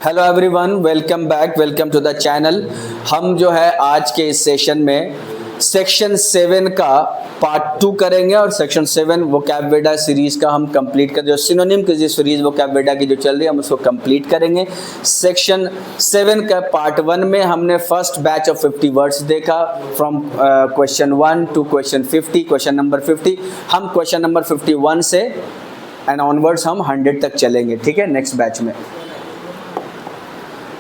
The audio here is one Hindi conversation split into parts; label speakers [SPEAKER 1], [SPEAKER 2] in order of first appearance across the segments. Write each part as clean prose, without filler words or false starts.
[SPEAKER 1] Hello everyone, welcome back, welcome to the channel. हम जो है आज के इस सेशन में सेक्शन 7 का पार्ट 2 करेंगे और सेक्शन 7 वोकैबुलरी सीरीज का हम कंप्लीट कर, जो सिनोनिम की जो सीरीज वोकैबुलरी की जो चल रही है हम उसको कंप्लीट करेंगे। सेक्शन 7 का पार्ट 1 में हमने फर्स्ट बैच ऑफ 50 वर्ड्स देखा, from question 1 to question 50, question number 50। हम क्वेश्चन नंबर 51 से एंड ऑनवर्ड्स हम 100 तक चलेंगे, ठीक है, नेक्स्ट बैच में।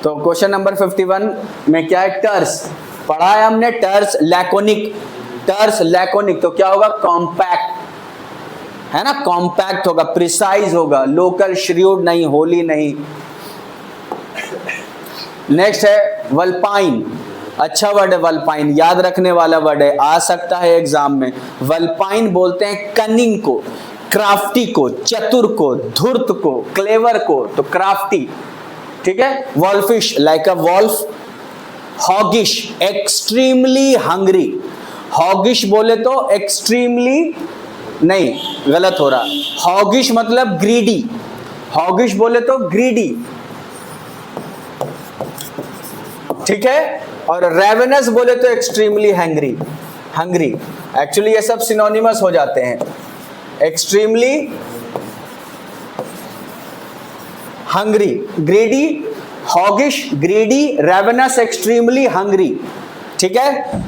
[SPEAKER 1] तो क्वेश्चन नंबर 51 में क्या है? टर्स पढ़ा है हमने, टर्स लैकोनिक। टर्स लैकोनिक तो क्या होगा? कॉम्पैक्ट है ना, कॉम्पैक्ट होगा, प्रिसाइज होगा, लोकल, श्रूड नहीं, होली नहीं। नेक्स्ट है वल्पाइन। अच्छा वर्ड है वल्पाइन, याद रखने वाला वर्ड है, आ सकता है एग्जाम में। वल्पाइन बोलते हैं कनिंग को, क्राफ्टी को, चतुर को, धूर्त को, क्लेवर को, तो क्राफ्टी, ठीक है। Wolfish like a wolf. Hoggish extremely hungry. Hoggish बोले तो एक्सट्रीमली नहीं, गलत हो रहा। हॉगिश मतलब ग्रीडी। हॉगिश बोले तो ग्रीडी, ठीक है। और रेवेनस बोले तो एक्सट्रीमली हैंग्री। हंग्री एक्चुअली ये सब सिनोनिमस हो जाते हैं। Extremely hungry, greedy, hoggish, greedy, ravenous, extremely hungry, ठीक है।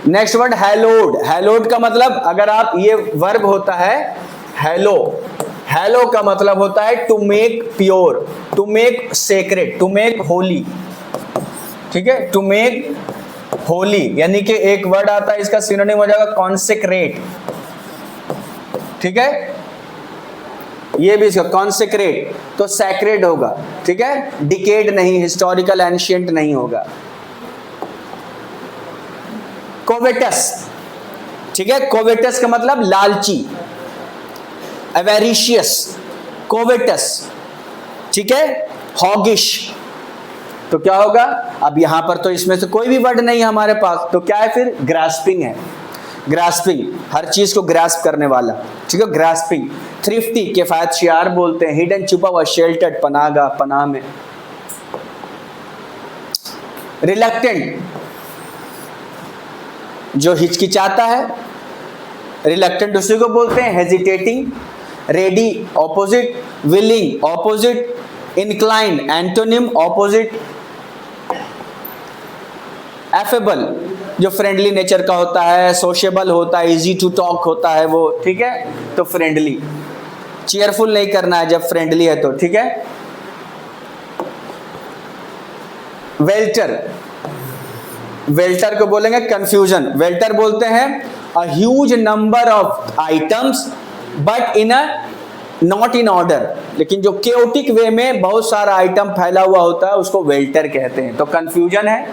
[SPEAKER 1] Next word hallowed. हैलोड का मतलब, अगर आप, ये वर्ब होता है हैलो। हैलो का मतलब होता है to make pure, to make sacred, to make holy, ठीक है। टू मेक होली यानी कि एक वर्ड आता है, इसका सिनोनिम हो जाएगा कॉन्सेक्रेट, ठीक है। ये भी इसका कॉन्सेक्रेट तो सैक्रेड होगा, ठीक है, डिकेड नहीं, हिस्टोरिकल एंशिएंट नहीं होगा। कोवेटस, ठीक है, कोवेटस का मतलब लालची, एवेरिशियस, कोवेटस, ठीक है। हॉगिश तो क्या होगा? अब यहां पर तो इसमें से कोई भी वर्ड नहीं है हमारे पास, तो क्या है फिर? ग्रास्पिंग है। ग्रास्पिंग, हर चीज को ग्रास्प करने वाला, ठीक है, ग्रास्पिंग। थ्रिफ्टी किफायतशियार बोलते हैं। हिडन छुपा हुआ, शेल्टर्ड पनाहगा, पनाह में। रिलक्टेंट जो हिचकिचाता है, रिलक्टेंट उसी को बोलते हैं। Hesitating, ready opposite, willing opposite, inclined antonym opposite. Affable जो फ्रेंडली नेचर का होता है, सोशेबल होता है, इजी टू टॉक होता है वो, ठीक है, तो फ्रेंडली। चीयरफुल नहीं करना है जब फ्रेंडली है तो, ठीक है। वेल्टर, वेल्टर को बोलेंगे कंफ्यूजन। वेल्टर बोलते हैं a huge number of items but in a not in order, लेकिन जो केओटिक वे में बहुत सारा आइटम फैला हुआ होता है उसको वेल्टर कहते हैं, तो कंफ्यूजन है।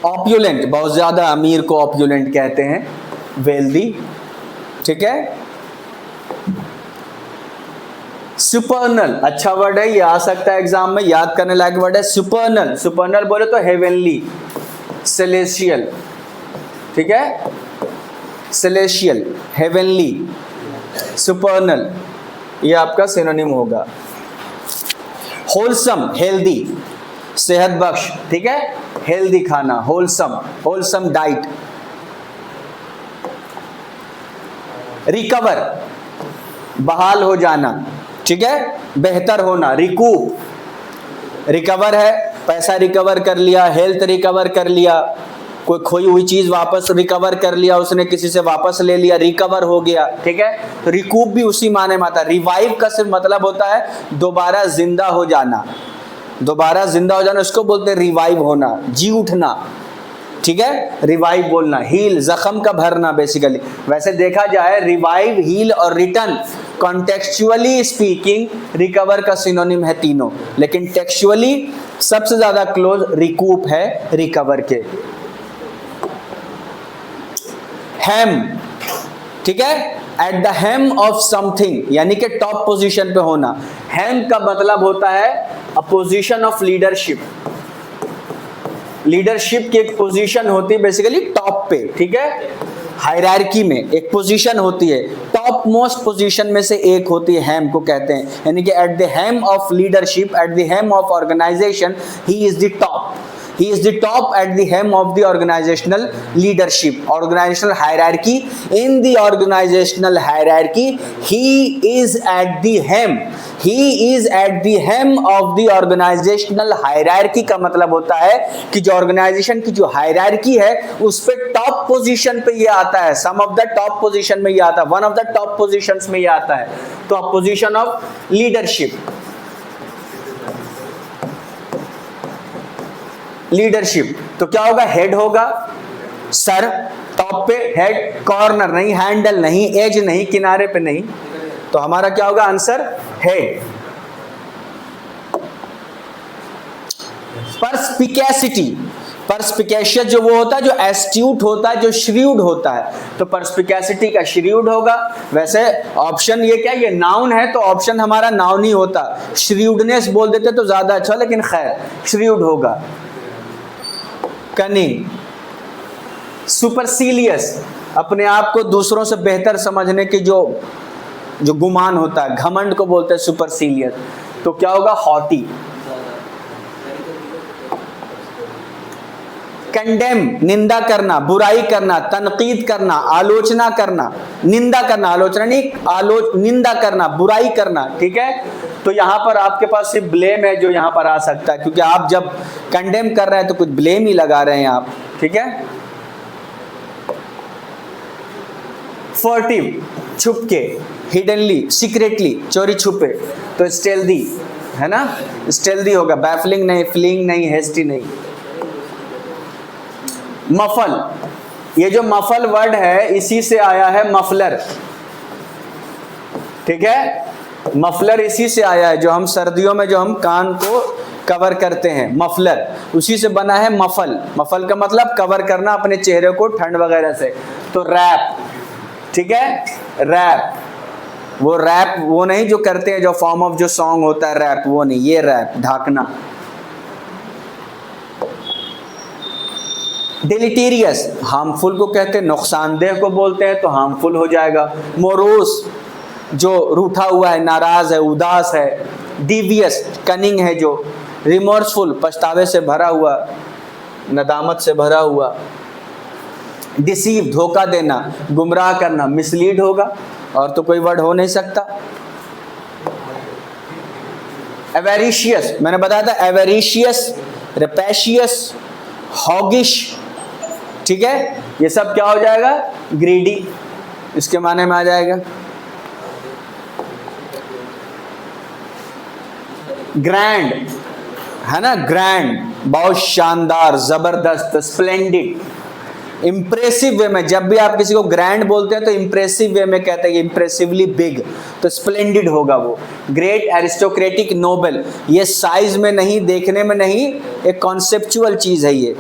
[SPEAKER 1] ऑप्युलेंट, बहुत ज्यादा अमीर को ऑप्युलेंट कहते हैं। वेल्दी, ठीक है। सुपरनल, अच्छा वर्ड है, ये आ सकता है एग्जाम में, याद करने लायक वर्ड है सुपरनल। सुपरनल बोले तो हेवनली, सेलेशियल, ठीक है, सेलेशियल, हेवनली, सुपरनल, ये आपका सिनोनिम होगा। होलसम, हेल्दी, सेहत बख्श, ठीक है, हेल्दी खाना, होलसम, होलसम डाइट। रिकवर, बहाल हो जाना, ठीक है, बेहतर होना। रिकूप, रिकवर है, पैसा रिकवर कर लिया, हेल्थ रिकवर कर लिया, कोई खोई हुई चीज वापस रिकवर कर लिया, उसने किसी से वापस ले लिया, रिकवर हो गया, ठीक है। तो रिकूप भी उसी माने में आता है। रिवाइव का सिर्फ मतलब होता है दोबारा जिंदा हो जाना, दोबारा जिंदा हो जाना, उसको बोलते हैं रिवाइव होना, जी उठना, ठीक है, रिवाइव बोलना। हील, जख्म का भरना बेसिकली। वैसे देखा जाए रिवाइव, हील और रिटर्न कॉन्टेक्चुअली स्पीकिंग रिकवर का सिनोनिम है तीनों, लेकिन टेक्सुअली सबसे ज्यादा क्लोज रिकूप है रिकवर के। हेम, ठीक है, at the hem of something यानी कि टॉप पोजीशन पे होना। हेम का मतलब होता है a position of leadership. Leadership की एक पोजीशन होती है बेसिकली टॉप पे, ठीक है, हायरार्की में एक पोजीशन होती है, टॉप टॉप मोस्ट पोजीशन में से एक होती है, हेम को कहते हैं, यानी कि at the hem of leadership, at the hem of organisation, he is the top, he is the top at the hem of the organizational leadership, organizational hierarchy. In the organizational hierarchy, he is at the hem, he is at the hem of the organizational hierarchy का मतलब होता है कि जो ऑर्गेनाइजेशन की जो हायरार्की है उस पे टॉप पोजीशन पे ये आता है, सम ऑफ द टॉप पोजीशन में ये आता है, one of the top positions में ये आता है। तो पोजीशन ऑफ लीडरशिप, लीडरशिप तो क्या होगा, हेड होगा, सर टॉप पे, हेड, कॉर्नर नहीं, हैंडल नहीं, एज नहीं, किनारे पे नहीं, तो हमारा क्या होगा आंसर, हेड। पर्सपिकेसिटी, पर्सपिकेशियस जो वो होता है जो एस्ट्यूट होता है, जो श्रीव्ड होता है, तो पर्सपिकेसिटी का श्रीव्ड होगा। वैसे ऑप्शन ये क्या, ये नाउन है तो ऑप्शन हमारा नाउन ही होता, श्रीव्डनेस बोल देते तो ज्यादा अच्छा, लेकिन खैर श्रीव्ड होगा। कनिंग, सुपरसीलियस, अपने आप को दूसरों से बेहतर समझने की जो गुमान होता है, घमंड को बोलते हैं सुपरसीलियस, तो क्या होगा, हॉटी। कंडेम, निंदा करना, बुराई करना, तनकीद करना, आलोचना करना, निंदा करना, आलोचना नहीं, निंदा करना, बुराई करना, ठीक है। तो यहां पर आपके पास सिर्फ ब्लेम है जो यहां पर आ सकता है, क्योंकि आप जब कंडेम कर रहे हैं तो कुछ ब्लेम ही लगा रहे हैं आप, ठीक है। फर्टिव, छुपके, हिडनली, सीक्रेटली, चोरी छुपे, तो स्टेल्दी है ना, स्टेल्दी होगा, बैफलिंग नहीं, फ्लिंग नहीं, हेस्टी नहीं। मफल, ये जो मफल वर्ड है इसी से आया है मफलर, ठीक है, मफलर इसी से आया है, जो हम सर्दियों में जो हम कान को कवर करते हैं, मफलर उसी से बना है मफल। मफल का मतलब कवर करना अपने चेहरे को ठंड वगैरह से। तो रैप, ठीक है, रैप, वो रैप वो नहीं जो करते हैं, जो फॉर्म ऑफ जो सॉन्ग होता है रैप, वो नहीं, ये रैप ढाकना। डिलीटीरियस, हार्मफुल को कहते हैं, नुकसानदेह को बोलते हैं, तो हार्मफुल हो जाएगा। मोरोस, जो रूठा हुआ है, नाराज है, उदास है। डिवियस, कनिंग है जो। रिमोर्सफुल, पछतावे से भरा हुआ, नदामत से भरा हुआ। डिसीव, धोखा देना, गुमराह करना, मिसलीड होगा, और तो कोई वर्ड हो नहीं सकता। एवेरिशियस, मैंने बताया था, एवेरिशियस, रेपेशियस, हॉगिश, ठीक है, ये सब क्या हो जाएगा, ग्रीडी, इसके माने में आ जाएगा। ग्रैंड है ना, ग्रैंड, बहुत शानदार, जबरदस्त, स्प्लेंडिड, इंप्रेसिव वे में। जब भी आप किसी को ग्रैंड बोलते हैं तो इंप्रेसिव वे में कहते हैं, इंप्रेसिवली बिग, तो स्प्लेंडिड होगा वो। ग्रेट, एरिस्टोक्रेटिक, नोबल, ये साइज में नहीं, देखने में नहीं, एक कॉन्सेप्चुअल चीज है ये।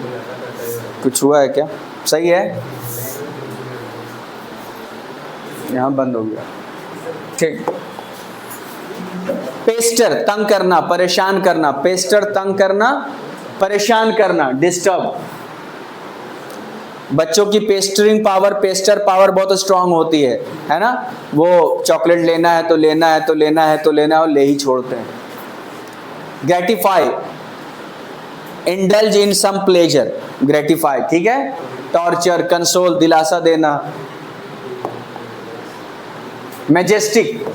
[SPEAKER 1] कुछ हुआ है क्या, सही है, यहां बंद हो गया, ठीक। पेस्टर, तंग करना, परेशान करना, पेस्टर, तंग करना, परेशान करना, डिस्टर्ब। बच्चों की पेस्टरिंग पावर, पेस्टर पावर बहुत स्ट्रांग होती है ना, वो चॉकलेट लेना है तो लेना है तो लेना है तो लेना है और ले ही छोड़ते हैं। Gratify, indulge in some pleasure, gratify, ठीक है। टॉर्चर, कंसोल, दिलासा देना। मैजेस्टिक,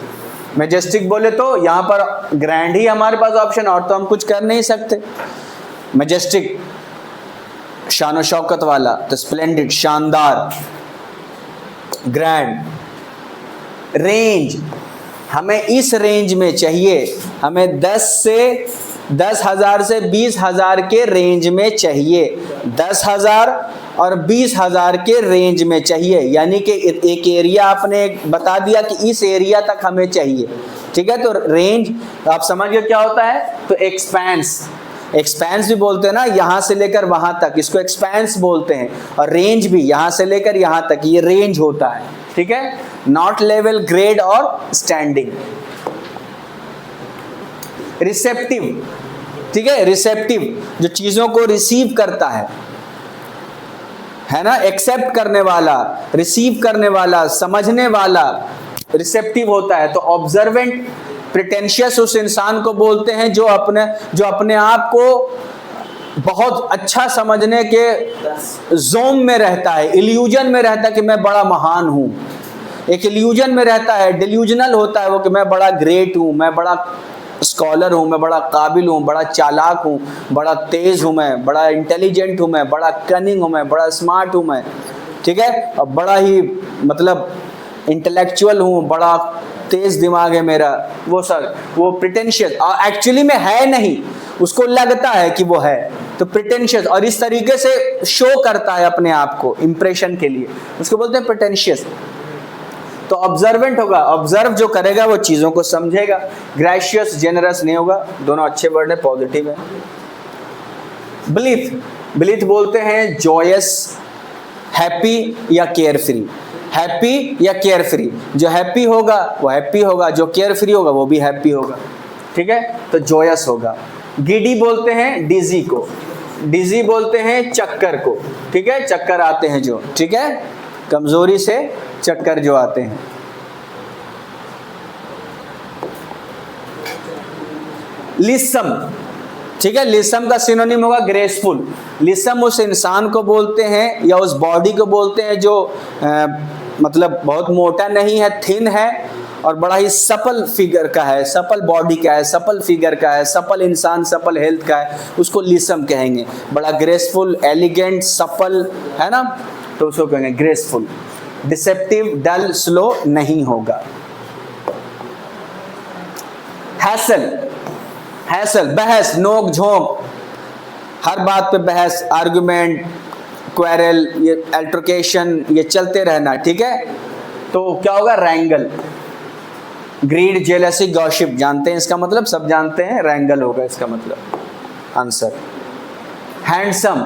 [SPEAKER 1] मैजेस्टिक बोले तो यहां पर ग्रैंड ही हमारे पास ऑप्शन, और तो हम कुछ कर नहीं सकते। मैजेस्टिक, शान शौकत वाला, तो स्प्लेंडिड, शानदार, ग्रैंड। रेंज, हमें इस रेंज में चाहिए, हमें 10,000 से 20,000 के रेंज में चाहिए, 10,000 और 20,000 के रेंज में चाहिए, यानी कि एक एरिया आपने बता दिया कि इस एरिया तक हमें चाहिए, ठीक है। तो रेंज आप समझ गए क्या होता है, तो एक्सपेंस, एक्सपेंस भी बोलते हैं ना, यहां से लेकर वहां तक, इसको एक्सपेंस बोलते हैं। और रेंज भी यहां से लेकर यहां तक, ये रेंज होता है, ठीक है। नॉट लेवल, ग्रेड और स्टैंडिंग। रिसेप्टिव, ठीक है, रिसेप्टिव जो चीजों को रिसीव करता है ना, एक्सेप्ट करने वाला, रिसीव करने वाला, समझने वाला, रिसेप्टिव होता है। तो ऑब्जर्वेंट प्रिटेंशियस उस इंसान को बोलते हैं जो अपने आप को बहुत अच्छा समझने के जोन में रहता है, इल्यूजन में रहता है कि मैं बड़ा महान हूं, एक इल्यूजन में रहता है, डिल्यूजनल होता है वो कि मैं बड़ा ग्रेट हूं, मैं बड़ा स्कॉलर हूं, मैं बड़ा काबिल हूं, बड़ा चालाक हूं, बड़ा तेज हूं, मैं बड़ा इंटेलिजेंट हूं, मैं बड़ा कनिंग हूं, मैं बड़ा स्मार्ट हूं मैं, ठीक है, और बड़ा ही मतलब इंटेलेक्चुअल हूं, बड़ा तेज दिमाग है मेरा, वो प्रिटेंशियस एक्चुअली में है नहीं, उसको लगता है कि वो है, तो प्रिटेंशियस, और इस तरीके से शो करता है अपने आप को इंप्रेशन के लिए, उसको बोलते हैं प्रिटेंशियस। तो ऑब्जर्वेंट होगा, ऑब्जर्व जो करेगा वो चीजों को समझेगा। ग्रेशियस जेनरस नहीं होगा, दोनों अच्छे वर्ड है, पॉजिटिव है। ब्लीथ बोलते हैं जॉयस, हैप्पी या केयर फ्री, हैप्पी या केयर फ्री, जो हैप्पी होगा वो हैप्पी होगा, जो केयर फ्री होगा वो भी हैप्पी होगा, ठीक है, तो जॉयस होगा। गिडी बोलते हैं डिजी को, डिजी बोलते हैं चक्कर को, ठीक है, चक्कर आते हैं जो, ठीक है, कमजोरी से चक्कर जो आते हैं। लिसम, ठीक है, लिसम का सिनोनिम होगा ग्रेसफुल। लिसम उस इंसान को बोलते हैं या उस बॉडी को बोलते हैं जो मतलब बहुत मोटा नहीं है, थिन है और बड़ा ही सपल फिगर का है, सपल बॉडी का है, सपल फिगर का है, सपल इंसान, सपल हेल्थ का है, उसको लिसम कहेंगे। बड़ा ग्रेसफुल, एलिगेंट, सपल है ना, तो उसको कहेंगे ग्रेसफुल। डिसेप्टिव, डल, स्लो नहीं होगा। हैसल, हैसल बहस, नोक झोंक, हर बात पे बहस, आर्गुमेंट, क्वेरल, ये अल्टरकेशन, ये चलते रहना, ठीक है, तो क्या होगा रैंगल। ग्रीड, जेलसी, गॉसिप जानते हैं इसका मतलब, सब जानते हैं, रैंगल होगा इसका मतलब answer. Handsome,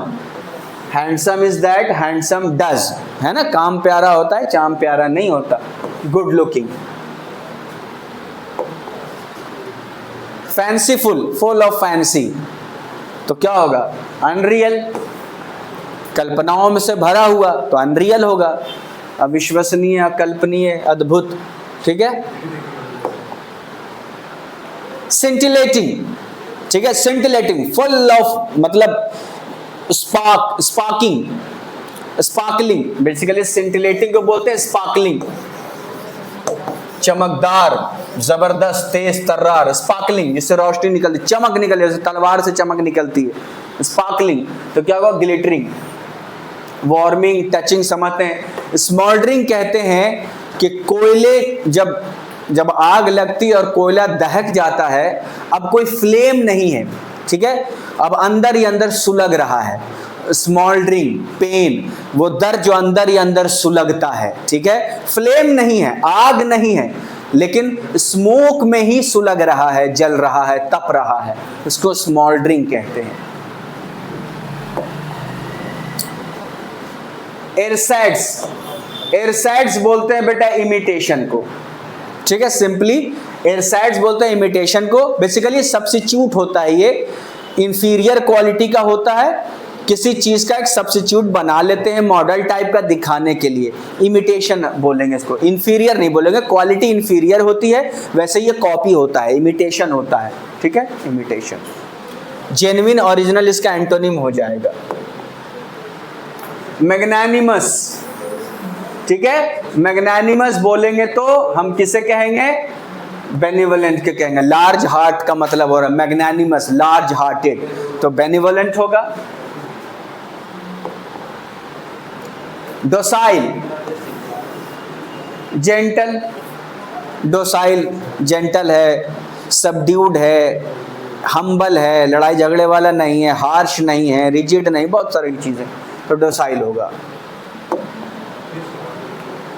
[SPEAKER 1] handsome is that handsome does, है ना, काम प्यारा होता है, चाम प्यारा नहीं होता। Good looking. Fanciful, full of fancy, तो क्या होगा अनरियल, कल्पनाओं में से भरा हुआ तो अनरियल होगा, अविश्वसनीय, अकल्पनीय, अद्भुत, ठीक है। सिंटिलेटिंग, ठीक है, सिंटिलेटिंग, फुल ऑफ मतलब spark, sparking, sparkling, basically scintillating को बोलते हैं स्पार्कलिंग, चमकदार, जबरदस्त, तेज तर्रार, स्पार्कलिंग, जिससे रोशनी निकलती, चमक निकलती, जैसे तलवार से चमक निकलती है, स्पार्कलिंग। तो क्या होगा ग्लिटरिंग। वार्मिंग, टचिंग समझते हैं। स्मोल्डरिंग कहते हैं कि कोयले जब आग लगती है और कोयला दहक जाता है, अब कोई फ्लेम नहीं है, ठीक है, अब अंदर ही अंदर सुलग रहा है। स्मोल्डरिंग, पेन, वो दर्द जो अंदर ही अंदर सुलगता है, ठीक है, फ्लेम नहीं है, आग नहीं है, लेकिन स्मोक में ही सुलग रहा है, जल रहा है, तप रहा है, उसको स्मोल्डरिंग कहते हैं। एरसैड्स, एरसैड्स बोलते हैं बेटा इमिटेशन को, ठीक है, सिंपली एरसैड्स बोलते हैं इमिटेशन को। बेसिकली सब्स्टिट्यूट होता है, ये इंफीरियर क्वालिटी का होता है, किसी चीज का एक सब्स्टिट्यूट बना लेते हैं मॉडल टाइप का दिखाने के लिए, इमिटेशन बोलेंगे इसको, इंफीरियर नहीं बोलेंगे, क्वालिटी इंफीरियर होती है, वैसे ये कॉपी होता है, इमिटेशन होता है, ठीक है, इमिटेशन। जेन्युइन, ओरिजिनल इसका एंटोनिम हो जाएगा। मैग्नानिमस, ठीक है, मैग्नानिमस बोलेंगे तो हम किसे कहेंगे, बेनिवोलेंट के कहेंगे। लार्ज हार्ट का मतलब हो रहा है मैग्नानिमस, लार्ज हार्टेड, तो बेनिवोलेंट होगा। डोसाइल, जेंटल, डोसाइल जेंटल है, सबड्यूड है, हम्बल है, लड़ाई झगड़े वाला नहीं है, हार्श नहीं है, रिजिड नहीं, बहुत सारी चीजें, तो डोसाइल होगा।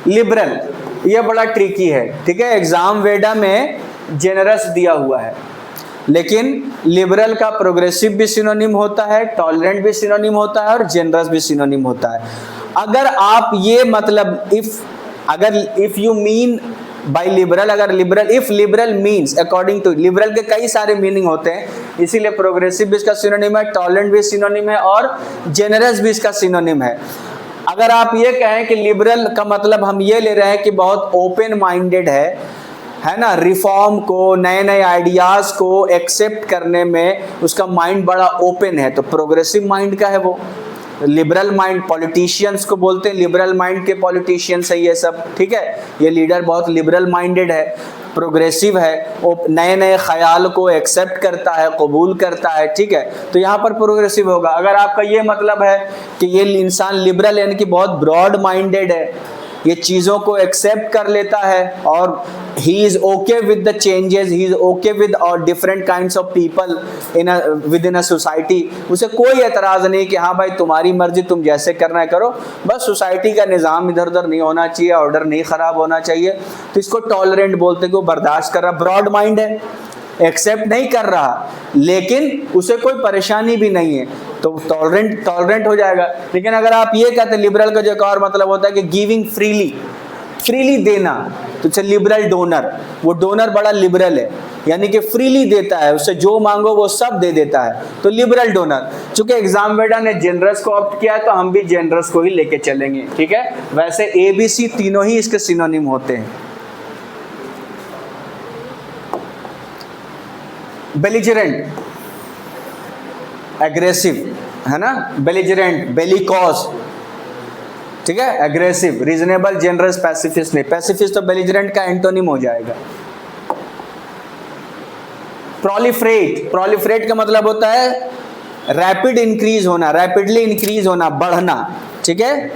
[SPEAKER 1] लिबरल, ये बड़ा ट्रिकी है, ठीक है, एग्जाम वेडा में जेनरस दिया हुआ है, लेकिन लिबरल का प्रोग्रेसिव भी सिनोनिम होता है, टॉलरेंट भी सिनोनिम होता है और जेनरस भी सिनोनिम होता है। अगर आप ये मतलब if you mean by liberal, अगर liberal, if liberal means according to, liberal के कई सारे मीनिंग होते हैं, इसीलिए प्रोग्रेसिव भी इसका सिनोनिम है, टॉलरेंट भी सिनोनिम है और जेनरस भी इसका सिनोनिम है। अगर आप ये कहें कि लिबरल का मतलब हम ये ले रहे हैं कि बहुत ओपन माइंडेड है ना, रिफॉर्म को, नए नए आइडियाज को एक्सेप्ट करने में उसका माइंड बड़ा ओपन है, तो प्रोग्रेसिव माइंड का है वो। लिबरल माइंड पॉलिटिशियंस को बोलते हैं, लिबरल माइंड के पॉलिटिशियंस है ये सब, ठीक है। ये लीडर बहुत लिबरल माइंडेड है, प्रोग्रेसिव है, वो नए नए ख्याल को एक्सेप्ट करता है, कबूल करता है, ठीक है, तो यहाँ पर प्रोग्रेसिव होगा। अगर आपका ये मतलब है कि ये इंसान लिबरल यानी कि बहुत ब्रॉड माइंडेड है, ये चीज़ों को एक्सेप्ट कर लेता है और he is okay with the changes, he is okay with और different kinds of people within a society, उसे कोई एतराज़ नहीं कि हाँ भाई तुम्हारी मर्जी, तुम जैसे करना है करो, बस सोसाइटी का निज़ाम इधर उधर नहीं होना चाहिए, ऑर्डर नहीं ख़राब होना चाहिए, तो इसको टॉलरेंट बोलते हैं कि वो बर्दाश्त कर रहा, ब्रॉड माइंड है, एक्सेप्ट नहीं कर रहा लेकिन उसे कोई परेशानी भी नहीं है, तो टॉलरेंट हो जाएगा। लेकिन अगर आप ये कहते हैं, लिबरल का जो एक और मतलब होता है कि गिविंग फ्रीली देना, तो अच्छा लिबरल डोनर, वो डोनर बड़ा लिबरल है, यानी कि फ्रीली देता है, उससे जो मांगो वो सब दे देता है, तो लिबरल डोनर। चूंकि एग्जामवेडा ने जेनरस को ऑप्ट किया है तो हम भी जेनरस को ही लेके चलेंगे, ठीक है। वैसे ABC तीनों ही इसके सिनोनिम होते हैं। बेलिजरेंट, एग्रेसिव, है ना, बेलिजरेंट, बेलिकॉज, ठीक है, एग्रेसिव, रीजनेबल, जेनरस, पैसिफिस्ट नहीं, पैसिफिस्ट तो बेलिजरेंट का एंटोनिम हो जाएगा। प्रोलिफरेट का मतलब होता है रैपिड इंक्रीज होना, रैपिडली इंक्रीज होना, बढ़ना, ठीक है,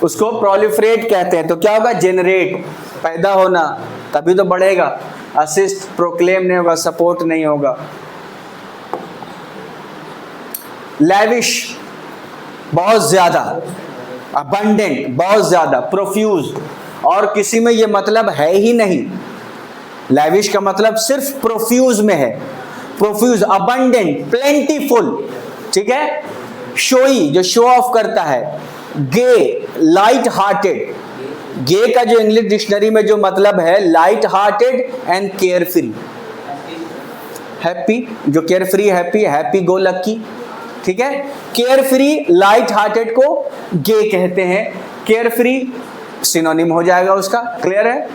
[SPEAKER 1] उसको प्रोलिफरेट कहते हैं। तो क्या होगा, जेनरेट, पैदा होना, तभी तो बढ़ेगा, असिस्ट, प्रोक्लेम नहीं होगा, सपोर्ट नहीं होगा। लैविश, बहुत ज्यादा, अबंडेंट, बहुत ज्यादा, प्रोफ्यूज, और किसी में ये मतलब है ही नहीं। लैविश का मतलब सिर्फ प्रोफ्यूज में है, प्रोफ्यूज, अबंडेंट, प्लेंटीफुल, ठीक है। शोई, जो शो ऑफ करता है। गे, लाइट हार्टेड, गे का जो इंग्लिश डिक्शनरी में जो मतलब है, light hearted and care free. Happy, जो care free, happy go lucky, ठीक है। केयर फ्री, लाइट हार्टेड को गे कहते हैं, केयर फ्री सिनोनिम हो जाएगा उसका, क्लियर है।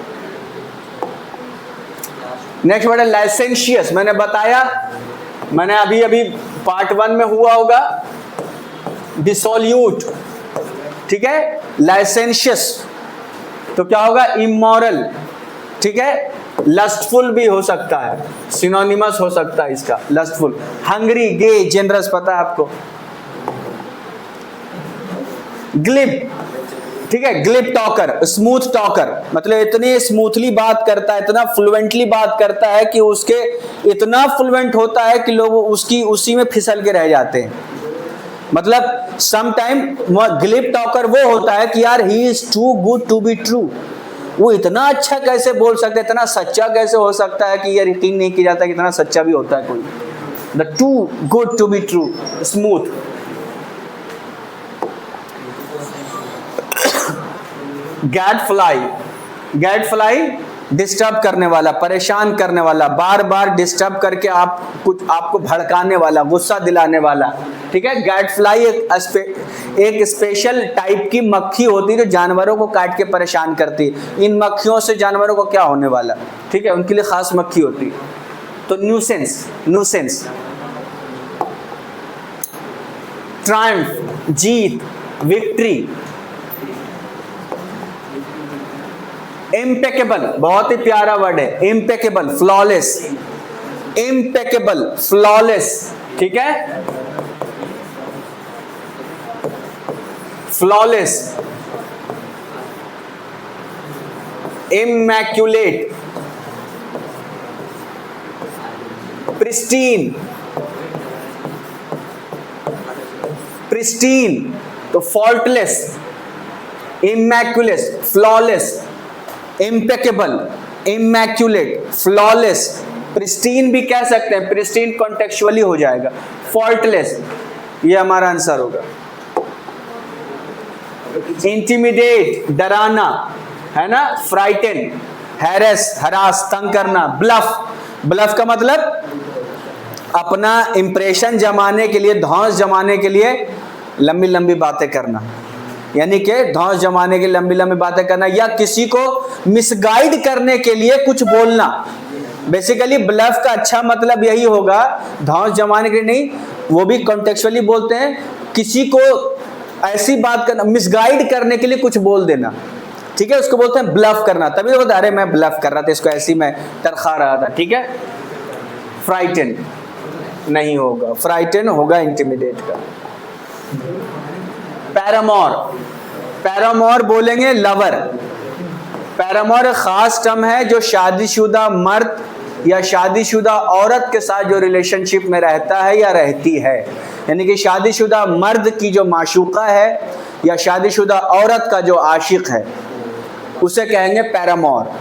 [SPEAKER 1] नेक्स्ट वर्ड है लाइसेंशियस। मैंने बताया, मैंने अभी पार्ट 1 में हुआ होगा, डिसोल्यूट, ठीक है। लाइसेंशियस तो क्या होगा, इमोरल, ठीक है। लस्टफुल भी हो सकता है, सिनोनिमस हो सकता है इसका, लस्टफुल। हंग्री, गे, जेनरस, पता है आपको। ग्लिप, ठीक है, ग्लिप टॉकर, स्मूथ टॉकर, मतलब इतनी स्मूथली बात करता है, इतना फ्लुएंटली बात करता है कि उसके इतना फ्लुएंट होता है कि लोग उसकी उसी में फिसल के रह जाते हैं। मतलब सम टाइम ग्लिप टॉकर वो होता है कि यार he is too good to be true, वो इतना अच्छा कैसे बोल सकते हैं, इतना सच्चा कैसे हो सकता है कि ये यकीन नहीं किया जाता कि इतना सच्चा भी होता है कोई। The too good to be true, smooth. Gadfly disturb करने वाला, परेशान करने वाला, बार बार डिस्टर्ब करके आपको भड़काने वाला, गुस्सा दिलाने वाला, ठीक है। गैट फ्लाई एक स्पेशल टाइप की मक्खी होती है जो जानवरों को काट के परेशान करती है। इन मक्खियों से जानवरों को क्या होने वाला, ठीक है, उनके लिए खास मक्खी होती है। तो न्यूसेंस, ट्रायम्फ, जीत, विक्ट्री। इम्पेकेबल, बहुत ही प्यारा वर्ड है, इम्पेकेबल, फ्लॉलेस, इम्पेकेबल, फ्लॉलेस, ठीक है, फ्लॉलेस, इमैक्युलेट, प्रिस्टीन, तो faultless, immaculate, flawless, impeccable, immaculate, flawless, pristine भी कह सकते हैं, प्रिस्टीन कॉन्टेक्चुअली हो जाएगा, फॉल्टलेस, ये हमारा आंसर होगा। इंटिमिडेट, डराना, है ना, फ्राइटन, हैरेस, हरास, तंग करना, ब्लफ का मतलब अपना इंप्रेशन जमाने के लिए, धौंस जमाने के लिए लंबी लंबी बातें करना, यानी कि धौंस जमाने के लंबी लंबी बातें करना, या किसी को मिसगाइड करने के लिए कुछ बोलना। बेसिकली ब्लफ का अच्छा मतलब यही होगा, धौंस जमाने के लिए नहीं, वो भी कॉन्टेक्चुअली बोलते हैं, किसी को ऐसी बात करना, मिसगाइड करने के लिए कुछ बोल देना, ठीक है, उसको बोलते हैं ब्लफ करना। तभी बोलते अरे मैं ब्लफ कर रहा था, इसको ऐसी मैं तरखा रहा था, ठीक है। फ्राइटन नहीं होगा, फ्राइटन होगा इंटिमिडेट का। पैरामोर, पैरामोर बोलेंगे लवर। पैरामोर एक खास टर्म है जो शादीशुदा मर्द या शादीशुदा औरत के साथ जो रिलेशनशिप में रहता है या रहती है, यानी कि शादीशुदा मर्द की जो माशूका है या शादीशुदा औरत का जो आशिक है उसे कहेंगे पैरामोर,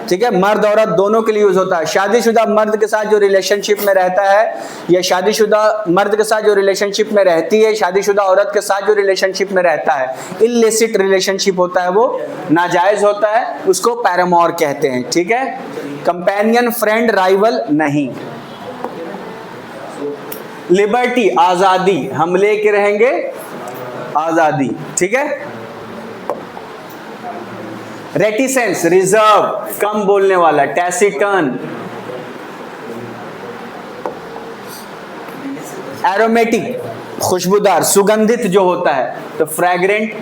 [SPEAKER 1] ठीक है। मर्द औरत दोनों के लिए यूज होता है। शादीशुदा मर्द के साथ जो रिलेशनशिप में रहता है या शादीशुदा मर्द के साथ जो रिलेशनशिप में रहती है, शादीशुदा औरत के साथ जो रिलेशनशिप में रहता है, इल्लिसिट रिलेशनशिप होता है, वो नाजायज होता है, उसको पैरामोर कहते हैं, ठीक है। कंपेनियन, फ्रेंड, राइवल नहीं। लिबर्टी, आजादी, हम लेके रहेंगे आजादी, ठीक है। रेटिसेंस, रिजर्व, कम बोलने वाला, टैसिटर्न। एरोमेटिक, खुशबूदार, सुगंधित जो होता है, तो फ्रैग्रेंट।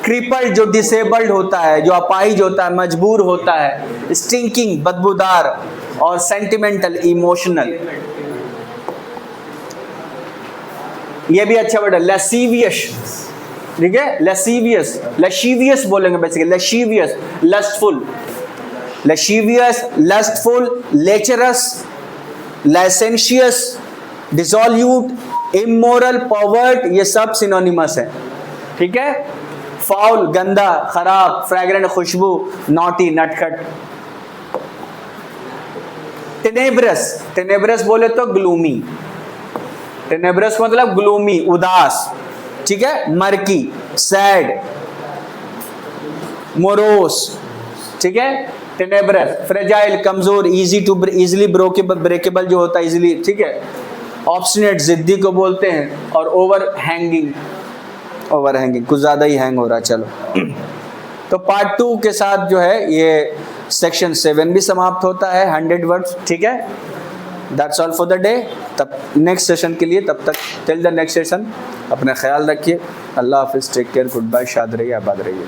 [SPEAKER 1] क्रिपल्ड, जो डिसेबल्ड होता है, जो अपाहिज होता है, मजबूर होता है। स्टिंकिंग, बदबूदार। और सेंटिमेंटल, इमोशनल। ये भी अच्छा वर्ड है, लसीवियस, ठीक है। लसीवियस, लशीवियस बोलेंगे basically, lascivious, lustful, lascivious, lustful, lecherous, licentious, dissolute, immoral, pervert, ये सब सिनोनिमस है, ठीक है। फाउल, गंदा, खराब, फ्रैग्रेंट, खुशबू, नॉटी, नटखट। टेनेब्रस, टेनेब्रस बोले तो ग्लूमी, टेनेब्रस मतलब ग्लूमी, उदास, ठीक है। मर्की, सैड, मोरोस, ठीक है। टेनेब्रस, फ्रेजाइल, कमजोर, इजी टू, इजिली ब्रेकेबल जो होता है, इजिली, ठीक है। ऑब्स्टिनेट, जिद्दी को बोलते हैं। और ओवर हैंगिंग, ओवर हैंगिंग, कुछ ज्यादा ही हैंग हो रहा है। चलो, तो पार्ट 2 के साथ जो है ये सेक्शन 7 भी समाप्त होता है, 100 वर्ड्स, ठीक है। That's all for the day. तब नेक्स्ट सेशन के लिए, तब तक टिल द नेक्स्ट सेशन अपना ख्याल रखिए। अल्लाह हाफिज़, टेक केयर, गुड बाय, शाद रहिए, आबाद रहिए।